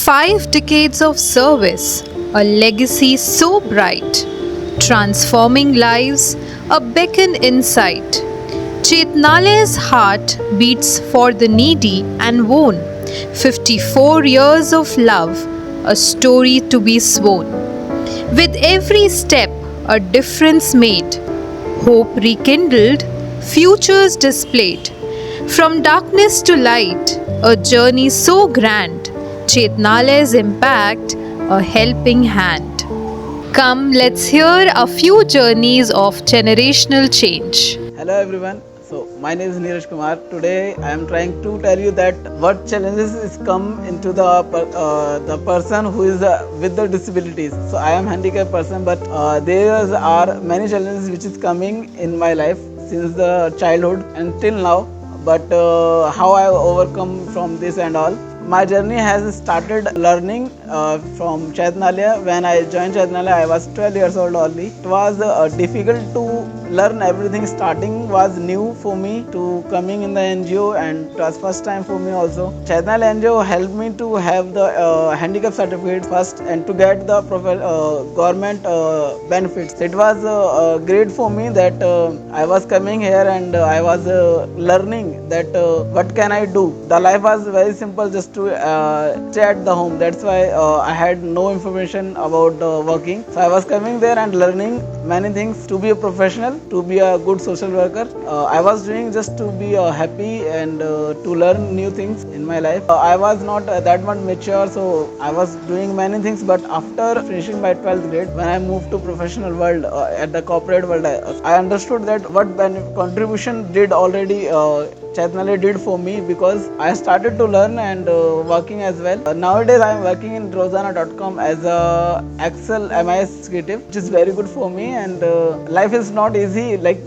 5 decades of service, a legacy so bright, transforming lives, a beacon in sight. Chetnalaya's heart beats for the needy and worn. 54 years of love, a story to be sworn. With every step, a difference made, hope rekindled, futures displayed. From darkness to light, a journey so grand, Chetnalaya's impact, a helping hand. Come, let's hear a few journeys of generational change. Hello everyone. So my name is Neeraj Kumar. Today I am trying to tell you that what challenges is come into the person who is with the disabilities. So I am handicapped person, but there are many challenges which is coming in my life since the childhood until now. But how I overcome from this and all. My journey has started learning from Chetnalaya. When I joined Chetnalaya, I was 12 years old only. It was difficult to learn everything. Starting was new for me to coming in the NGO, and it was first time for me also. Chetnalaya NGO helped me to have the handicap certificate first and to get the government benefits. It was great for me that I was coming here and I was learning that what can I do. The life was very simple, just to stay at the home. That's why I had no information about working. So I was coming there and learning many things to be a professional, to be a good social worker. I was doing just to be happy and to learn new things in my life. I was not that much mature, so I was doing many things. But after finishing my 12th grade, when I moved to professional world, at the corporate world, I understood that what contribution did already Chetnalaya did for me, because I started to learn and working as well. Nowadays I am working in Rozana.com as a Excel MIS executive, which is very good for me. And life is not easy. Like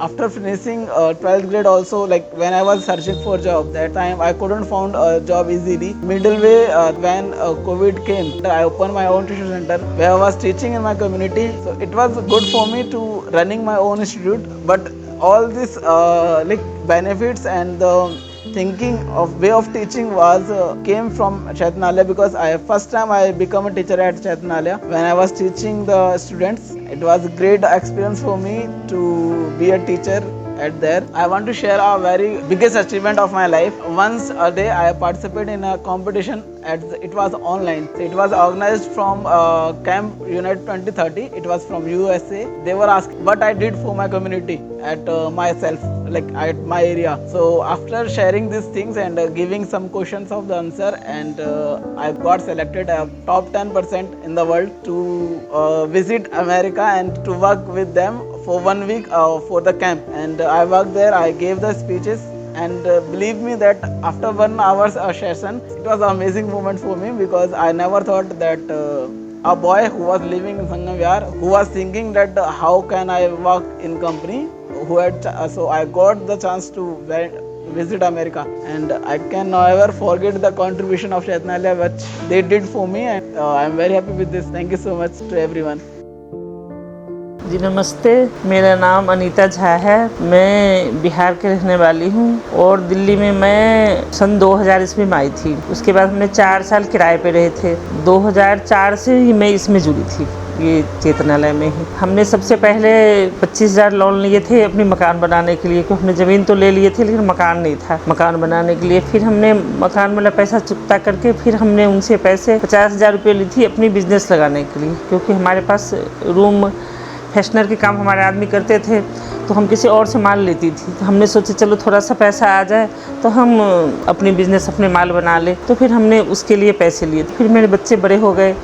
after finishing 12th grade also, like when I was searching for job, that time I couldn't find a job easily. Middle way when COVID came, I opened my own tuition center where I was teaching in my community. So it was good for me to running my own institute. But all this like benefits and the thinking of way of teaching was came from Chetnalaya, because first time I become a teacher at Chetnalaya when I was teaching the students. It was a great experience for me to be a teacher at there. I want to share a very biggest achievement of my life. Once a day I participated in a competition it was online. So it was organized from Camp Unite 2030. It was from USA. They were asking what I did for my community at myself, like at my area. So after sharing these things and giving some questions of the answer, and I got selected top 10% in the world to visit America and to work with them for 1 week for the camp. And I worked there, I gave the speeches, and believe me that after 1 hour's session, it was an amazing moment for me, because I never thought that a boy who was living in Sangam Vihar, who was thinking that how can I work in company, so I got the chance to visit America, and I can never forget the contribution of Chetnalaya which they did for me, and I am very happy with this. Thank you so much to everyone. जी नमस्ते, मेरा नाम अनीता झा है। मैं बिहार के रहने वाली हूँ और दिल्ली में मैं सन 2000 ईस्वी में आई थी। उसके बाद हमने 4 साल किराए पे रहे थे। 2004 से ही मैं इसमें जुड़ी थी, ये चेतनालय में ही। हमने सबसे पहले 25,000 लोन लिए थे अपनी मकान बनाने के लिए, क्योंकि हमने ज़मीन तो ले लिए थे लेकिन मकान नहीं था मकान बनाने के लिए। फिर हमने मकान वाला पैसा चुकता करके फिर हमने उनसे पैसे 50,000 रुपये ली थी अपनी बिजनेस लगाने के लिए, क्योंकि हमारे पास रूम फैशनर के काम हमारे आदमी करते थे, तो हम किसी और से माल लेती थी। तो हमने सोचा चलो थोड़ा सा पैसा आ जाए तो हम अपनी बिज़नेस अपने माल बना ले। तो फिर हमने उसके लिए पैसे लिए। फिर मेरे बच्चे बड़े हो गए,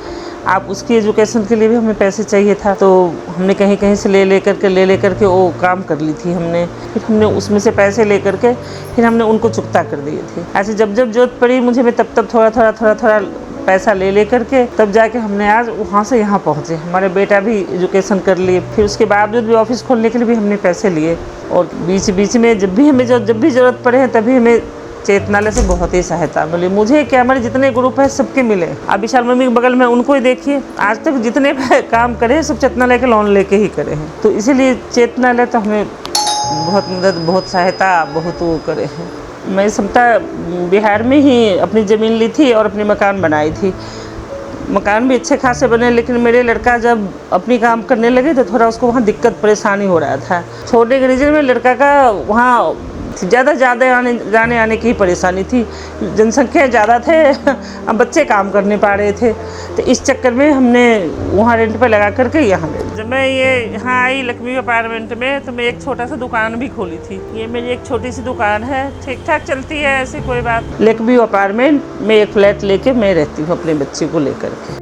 आप उसकी एजुकेशन के लिए भी हमें पैसे चाहिए था, तो हमने कहीं कहीं से ले करके वो काम कर ली थी हमने। फिर हमने उसमें से पैसे ले करके फिर हमने उनको चुकता कर दिए थे। ऐसे जब जरूरत पड़ी मुझे, मैं तब थोड़ा पैसा ले करके तब जाके हमने आज वहाँ से यहाँ पहुँचे। हमारे बेटा भी एजुकेशन कर लिए, फिर उसके बावजूद भी ऑफिस खोलने के लिए भी हमने पैसे लिए। और बीच में जब भी ज़रूरत पड़े हैं तभी हमें चेतनालय से बहुत ही सहायता मिली। मुझे क्या, हमारे जितने ग्रुप हैं सबके मिले। आप विशाल मम्मी के बगल में उनको ही देखिए, आज तक जितने काम करे सब चेतनालय के लोन लेके ही करे हैं। तो इसीलिए चेतनालय तो हमें बहुत मदद, बहुत सहायता, बहुत वो करे हैं। मैं समता बिहार में ही अपनी ज़मीन ली थी और अपनी मकान बनाई थी। मकान भी अच्छे खासे बने, लेकिन मेरे लड़का जब अपनी काम करने लगे तो थोड़ा उसको वहाँ दिक्कत परेशानी हो रहा था। छोटे के रीजन में लड़का का वहाँ ज़्यादा जाने आने की परेशानी थी, जनसंख्या ज़्यादा थे, अब बच्चे काम कर नहीं पा रहे थे, तो इस चक्कर में हमने वहाँ रेंट पे लगा करके यहाँ ले। जब मैं ये यहाँ आई लक्ष्मी अपार्टमेंट में तो मैं एक छोटा सा दुकान भी खोली थी। ये मेरी एक छोटी सी दुकान है, ठीक ठाक चलती है, ऐसी कोई बात। लक्ष्मी अपार्टमेंट में एक फ्लैट लेके मैं रहती हूँ अपने बच्चे को लेकर के।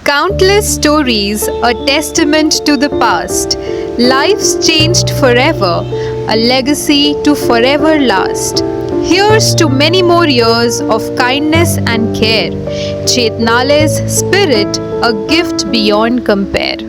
Countless stories, a testament to the past. Lives changed forever, a legacy to forever last. Here's to many more years of kindness and care. Chetnale's spirit, a gift beyond compare.